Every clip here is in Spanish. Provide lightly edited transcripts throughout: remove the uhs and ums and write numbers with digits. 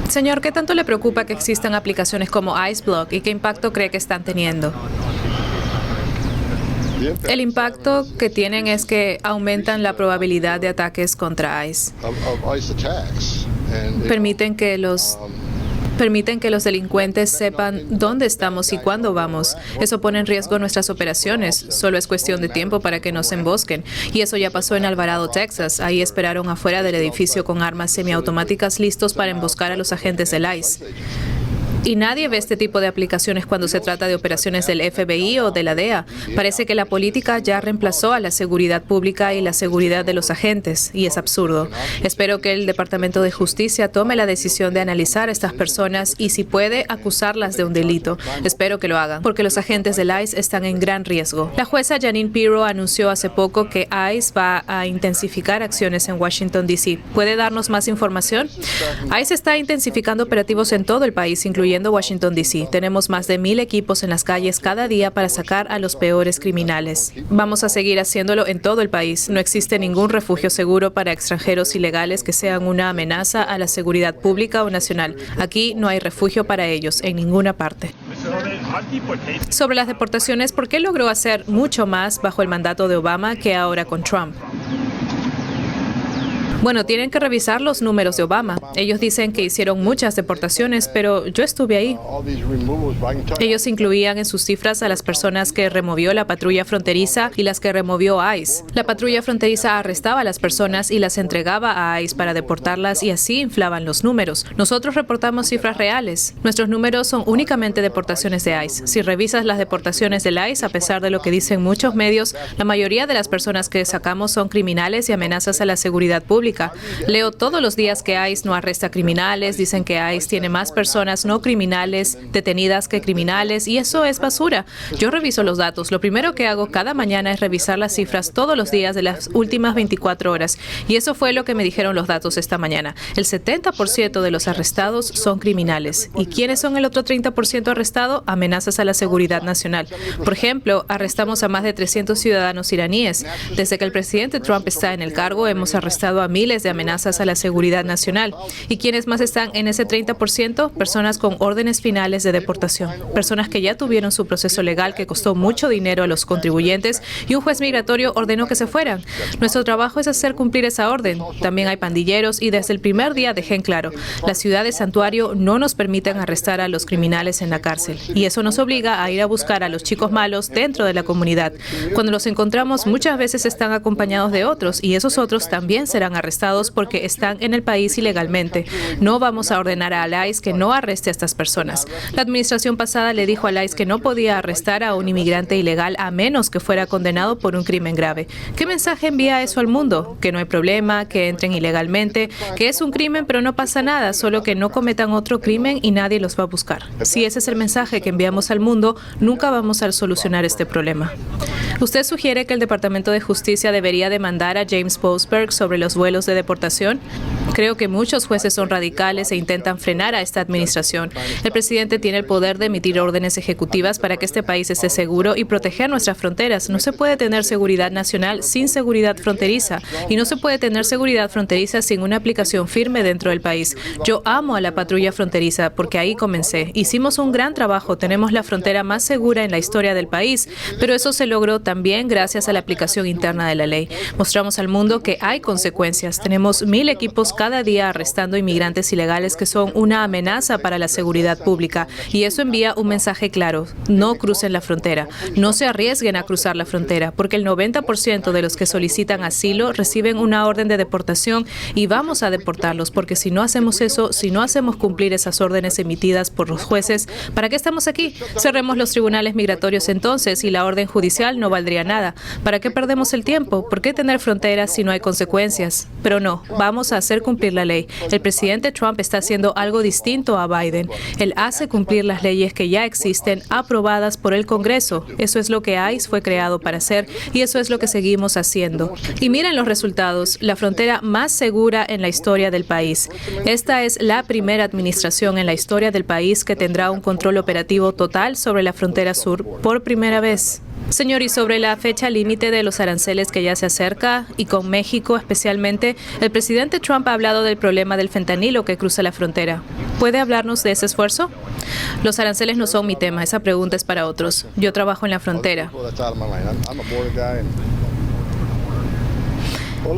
Señor, ¿qué tanto le preocupa que existan aplicaciones como IceBlock y qué impacto cree que están teniendo? El impacto que tienen es que aumentan la probabilidad de ataques contra ICE. Permiten que los delincuentes sepan dónde estamos y cuándo vamos. Eso pone en riesgo nuestras operaciones. Solo es cuestión de tiempo para que nos embosquen. Y eso ya pasó en Alvarado, Texas. Ahí esperaron afuera del edificio con armas semiautomáticas listos para emboscar a los agentes del ICE. Y nadie ve este tipo de aplicaciones cuando se trata de operaciones del FBI o de la DEA. Parece que la política ya reemplazó a la seguridad pública y la seguridad de los agentes, y es absurdo. Espero que el Departamento de Justicia tome la decisión de analizar a estas personas y, si puede, acusarlas de un delito. Espero que lo hagan, porque los agentes del ICE están en gran riesgo. La jueza Janine Pirro anunció hace poco que ICE va a intensificar acciones en Washington, D.C. ¿Puede darnos más información? ICE está intensificando operativos en todo el país, incluyendo Washington, D.C. Tenemos más de 1,000 equipos en las calles cada día para sacar a los peores criminales. Vamos a seguir haciéndolo en todo el país. No existe ningún refugio seguro para extranjeros ilegales que sean una amenaza a la seguridad pública o nacional. Aquí no hay refugio para ellos en ninguna parte. Sobre las deportaciones, ¿por qué logró hacer mucho más bajo el mandato de Obama que ahora con Trump? Bueno, tienen que revisar los números de Obama. Ellos dicen que hicieron muchas deportaciones, pero yo estuve ahí. Ellos incluían en sus cifras a las personas que removió la patrulla fronteriza y las que removió ICE. La patrulla fronteriza arrestaba a las personas y las entregaba a ICE para deportarlas y así inflaban los números. Nosotros reportamos cifras reales. Nuestros números son únicamente deportaciones de ICE. Si revisas las deportaciones del ICE, a pesar de lo que dicen muchos medios, la mayoría de las personas que sacamos son criminales y amenazas a la seguridad pública. Leo todos los días que ICE no arresta criminales, dicen que ICE tiene más personas no criminales detenidas que criminales, y eso es basura. Yo reviso los datos. Lo primero que hago cada mañana es revisar las cifras todos los días de las últimas 24 horas, y eso fue lo que me dijeron los datos esta mañana. El 70% de los arrestados son criminales. ¿Y quiénes son el otro 30% arrestado? Amenazas a la seguridad nacional. Por ejemplo, arrestamos a más de 300 ciudadanos iraníes. Desde que el presidente Trump está en el cargo, hemos arrestado a miles de amenazas a la seguridad nacional. ¿Y quiénes más están en ese 30%? Personas con órdenes finales de deportación. Personas que ya tuvieron su proceso legal que costó mucho dinero a los contribuyentes y un juez migratorio ordenó que se fueran. Nuestro trabajo es hacer cumplir esa orden. También hay pandilleros y desde el primer día dejé en claro, la ciudad de Santuario no nos permiten arrestar a los criminales en la cárcel. Y eso nos obliga a ir a buscar a los chicos malos dentro de la comunidad. Cuando los encontramos, muchas veces están acompañados de otros y esos otros también serán arrestados porque están en el país ilegalmente. No vamos a ordenar a ICE que no arreste a estas personas. La administración pasada le dijo a ICE que no podía arrestar a un inmigrante ilegal a menos que fuera condenado por un crimen grave. ¿Qué mensaje envía eso al mundo? Que no hay problema, que entren ilegalmente, que es un crimen pero no pasa nada, solo que no cometan otro crimen y nadie los va a buscar. Si ese es el mensaje que enviamos al mundo, nunca vamos a solucionar este problema. ¿Usted sugiere que el Departamento de Justicia debería demandar a James Boasberg sobre los vuelos de deportación? Creo que muchos jueces son radicales e intentan frenar a esta administración. El presidente tiene el poder de emitir órdenes ejecutivas para que este país esté seguro y proteger nuestras fronteras. No se puede tener seguridad nacional sin seguridad fronteriza y no se puede tener seguridad fronteriza sin una aplicación firme dentro del país. Yo amo a la patrulla fronteriza porque ahí comencé. Hicimos un gran trabajo, tenemos la frontera más segura en la historia del país, pero eso se logró también gracias a la aplicación interna de la ley. Mostramos al mundo que hay consecuencias. Tenemos 1,000 equipos cada día arrestando inmigrantes ilegales que son una amenaza para la seguridad pública. Y eso envía un mensaje claro. No crucen la frontera. No se arriesguen a cruzar la frontera, porque el 90% de los que solicitan asilo reciben una orden de deportación y vamos a deportarlos, porque si no hacemos eso, si no hacemos cumplir esas órdenes emitidas por los jueces, ¿para qué estamos aquí? Cerremos los tribunales migratorios entonces y la orden judicial no valdría nada. ¿Para qué perdemos el tiempo? ¿Por qué tener fronteras si no hay consecuencias? Pero no, vamos a hacer cumplir la ley. El presidente Trump está haciendo algo distinto a Biden. Él hace cumplir las leyes que ya existen, aprobadas por el Congreso. Eso es lo que ICE fue creado para hacer y eso es lo que seguimos haciendo. Y miren los resultados, la frontera más segura en la historia del país. Esta es la primera administración en la historia del país que tendrá un control operativo total sobre la frontera sur por primera vez. Señor, y sobre la fecha límite de los aranceles que ya se acerca, y con México especialmente, el presidente Trump ha hablado del problema del fentanilo que cruza la frontera. ¿Puede hablarnos de ese esfuerzo? Los aranceles no son mi tema, esa pregunta es para otros. Yo trabajo en la frontera.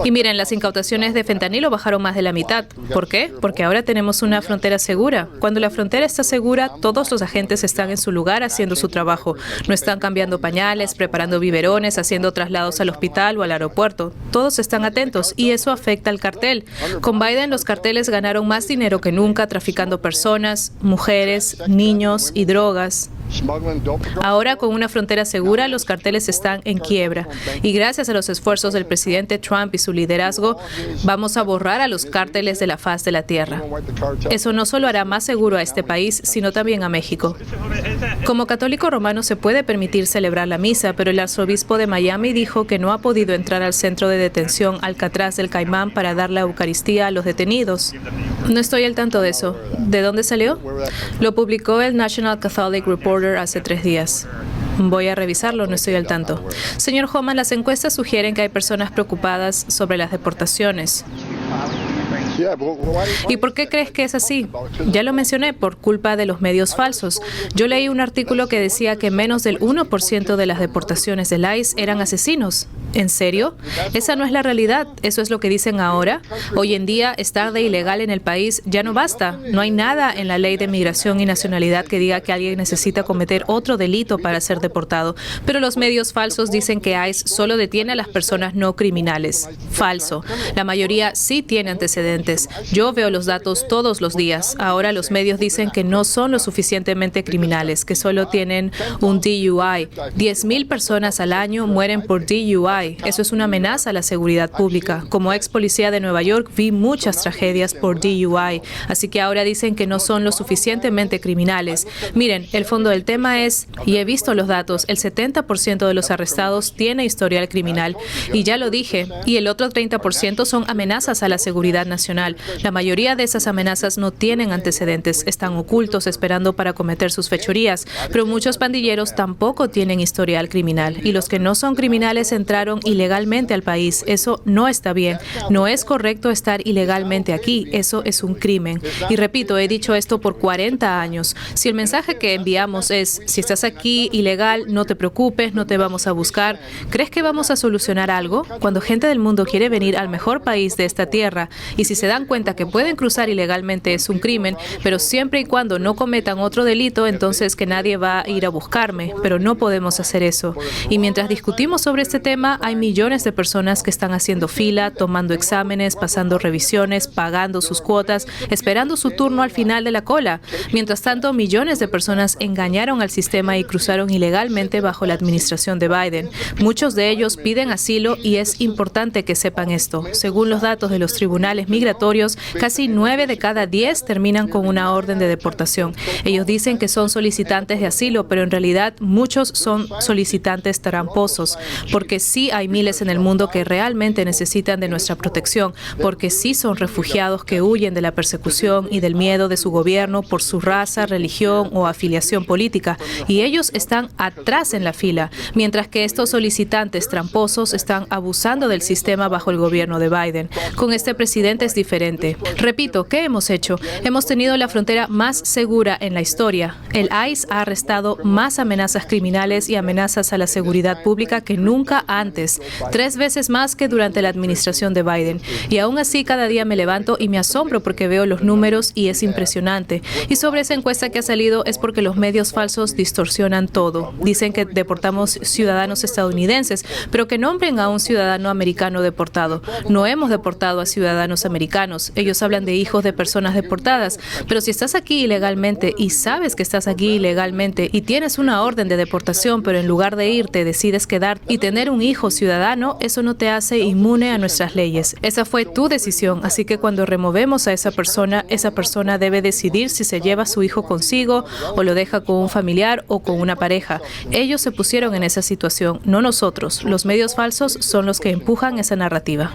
Y miren, las incautaciones de fentanilo bajaron más de la mitad. ¿Por qué? Porque ahora tenemos una frontera segura. Cuando la frontera está segura, todos los agentes están en su lugar haciendo su trabajo. No están cambiando pañales, preparando biberones, haciendo traslados al hospital o al aeropuerto. Todos están atentos y eso afecta al cartel. Con Biden, los carteles ganaron más dinero que nunca traficando personas, mujeres, niños y drogas. Ahora, con una frontera segura, los carteles están en quiebra. Y gracias a los esfuerzos del presidente Trump y su liderazgo, vamos a borrar a los cárteles de la faz de la tierra. Eso no solo hará más seguro a este país, sino también a México. Como católico romano se puede permitir celebrar la misa, pero el arzobispo de Miami dijo que no ha podido entrar al centro de detención Alcatraz del Caimán para dar la Eucaristía a los detenidos. No estoy al tanto de eso. ¿De dónde salió? Lo publicó el National Catholic Reporter hace 3 días. Voy a revisarlo, no estoy al tanto. Señor Homan, las encuestas sugieren que hay personas preocupadas sobre las deportaciones. ¿Y por qué crees que es así? Ya lo mencioné, por culpa de los medios falsos. Yo leí un artículo que decía que menos del 1% de las deportaciones del ICE eran asesinos. ¿En serio? Esa no es la realidad. Eso es lo que dicen ahora. Hoy en día, estar de ilegal en el país ya no basta. No hay nada en la ley de migración y nacionalidad que diga que alguien necesita cometer otro delito para ser deportado. Pero los medios falsos dicen que ICE solo detiene a las personas no criminales. Falso. La mayoría sí tiene antecedentes. Yo veo los datos todos los días. Ahora los medios dicen que no son lo suficientemente criminales, que solo tienen un DUI. 10,000 personas al año mueren por DUI. Eso es una amenaza a la seguridad pública. Como ex policía de Nueva York, vi muchas tragedias por DUI. Así que ahora dicen que no son lo suficientemente criminales. Miren, el fondo del tema es, y he visto los datos, el 70% de los arrestados tiene historial criminal. Y ya lo dije, y el otro 30% son amenazas a la seguridad nacional. La mayoría de esas amenazas no tienen antecedentes, están ocultos esperando para cometer sus fechorías, pero muchos pandilleros tampoco tienen historial criminal y los que no son criminales entraron ilegalmente al país. Eso no está bien. No es correcto estar ilegalmente aquí. Eso es un crimen. Y repito, he dicho esto por 40 años. Si el mensaje que enviamos es, si estás aquí ilegal, no te preocupes, no te vamos a buscar, ¿crees que vamos a solucionar algo? Cuando gente del mundo quiere venir al mejor país de esta tierra y si se dan cuenta que pueden cruzar ilegalmente es un crimen, pero siempre y cuando no cometan otro delito, entonces que nadie va a ir a buscarme, pero no podemos hacer eso. Y mientras discutimos sobre este tema, hay millones de personas que están haciendo fila, tomando exámenes, pasando revisiones, pagando sus cuotas, esperando su turno al final de la cola. Mientras tanto, millones de personas engañaron al sistema y cruzaron ilegalmente bajo la administración de Biden. Muchos de ellos piden asilo y es importante que sepan esto. Según los datos de los tribunales migratorios, casi 9 de cada 10 terminan con una orden de deportación. Ellos dicen que son solicitantes de asilo, pero en realidad muchos son solicitantes tramposos, porque sí hay miles en el mundo que realmente necesitan de nuestra protección, porque sí son refugiados que huyen de la persecución y del miedo de su gobierno por su raza, religión o afiliación política, y ellos están atrás en la fila, mientras que estos solicitantes tramposos están abusando del sistema bajo el gobierno de Biden. Con este presidente es diferente. Repito, ¿qué hemos hecho? Hemos tenido la frontera más segura en la historia. El ICE ha arrestado más amenazas criminales y amenazas a la seguridad pública que nunca antes, 3 veces más que durante la administración de Biden. Y aún así, cada día me levanto y me asombro porque veo los números y es impresionante. Y sobre esa encuesta que ha salido es porque los medios falsos distorsionan todo. Dicen que deportamos ciudadanos estadounidenses, pero que nombren a un ciudadano americano deportado. No hemos deportado a ciudadanos americanos. Ellos hablan de hijos de personas deportadas, pero si estás aquí ilegalmente y sabes que estás aquí ilegalmente y tienes una orden de deportación, pero en lugar de irte decides quedar y tener un hijo ciudadano, eso no te hace inmune a nuestras leyes. Esa fue tu decisión, así que cuando removemos a esa persona debe decidir si se lleva a su hijo consigo o lo deja con un familiar o con una pareja. Ellos se pusieron en esa situación, no nosotros. Los medios falsos son los que empujan esa narrativa.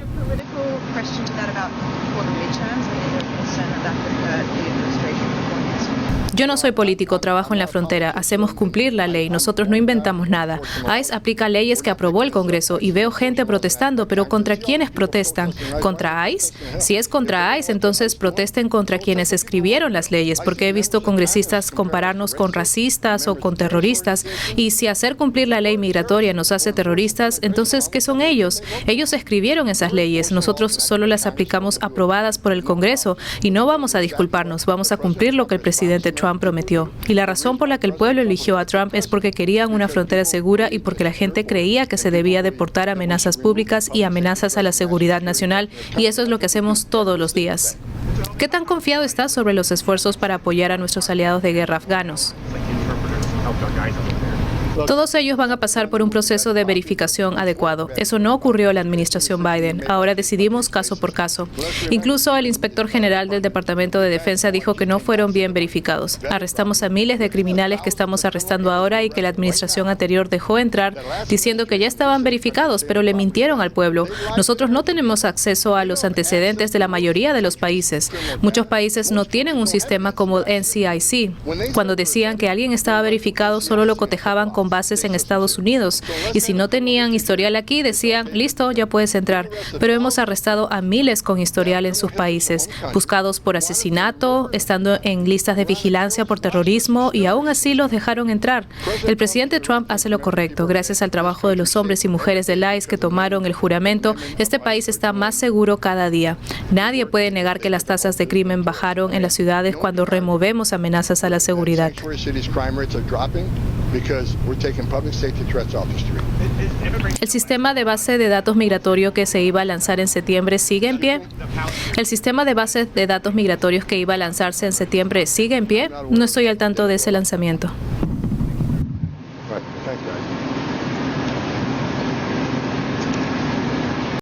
Yo no soy político, trabajo en la frontera. Hacemos cumplir la ley. Nosotros no inventamos nada. ICE aplica leyes que aprobó el Congreso y veo gente protestando, pero ¿contra quiénes protestan? ¿Contra ICE? Si es contra ICE, entonces protesten contra quienes escribieron las leyes, porque he visto congresistas compararnos con racistas o con terroristas. Y si hacer cumplir la ley migratoria nos hace terroristas, entonces, ¿qué son ellos? Ellos escribieron esas leyes. Nosotros solo las aplicamos aprobadas por el Congreso y no vamos a disculparnos. Vamos a cumplir lo que el presidente Trump prometió. Y la razón por la que el pueblo eligió a Trump es porque querían una frontera segura y porque la gente creía que se debía deportar amenazas públicas y amenazas a la seguridad nacional, y eso es lo que hacemos todos los días. ¿Qué tan confiado estás sobre los esfuerzos para apoyar a nuestros aliados de guerra afganos? Todos ellos van a pasar por un proceso de verificación adecuado. Eso no ocurrió en la administración Biden. Ahora decidimos caso por caso. Incluso el inspector general del Departamento de Defensa dijo que no fueron bien verificados. Arrestamos a miles de criminales que estamos arrestando ahora y que la administración anterior dejó entrar diciendo que ya estaban verificados, pero le mintieron al pueblo. Nosotros no tenemos acceso a los antecedentes de la mayoría de los países. Muchos países no tienen un sistema como NCIC. Cuando decían que alguien estaba verificado, solo lo cotejaban con bases en Estados Unidos. Y si no tenían historial aquí, decían, listo, ya puedes entrar. Pero hemos arrestado a miles con historial en sus países, buscados por asesinato, estando en listas de vigilancia por terrorismo, y aún así los dejaron entrar. El presidente Trump hace lo correcto. Gracias al trabajo de los hombres y mujeres del ICE que tomaron el juramento, este país está más seguro cada día. Nadie puede negar que las tasas de crimen bajaron en las ciudades cuando removemos amenazas a la seguridad. ¿El sistema de base de datos migratorio que se iba a lanzar en septiembre sigue en pie? ¿El sistema de bases de datos migratorios que iba a lanzarse en septiembre sigue en pie? No estoy al tanto de ese lanzamiento.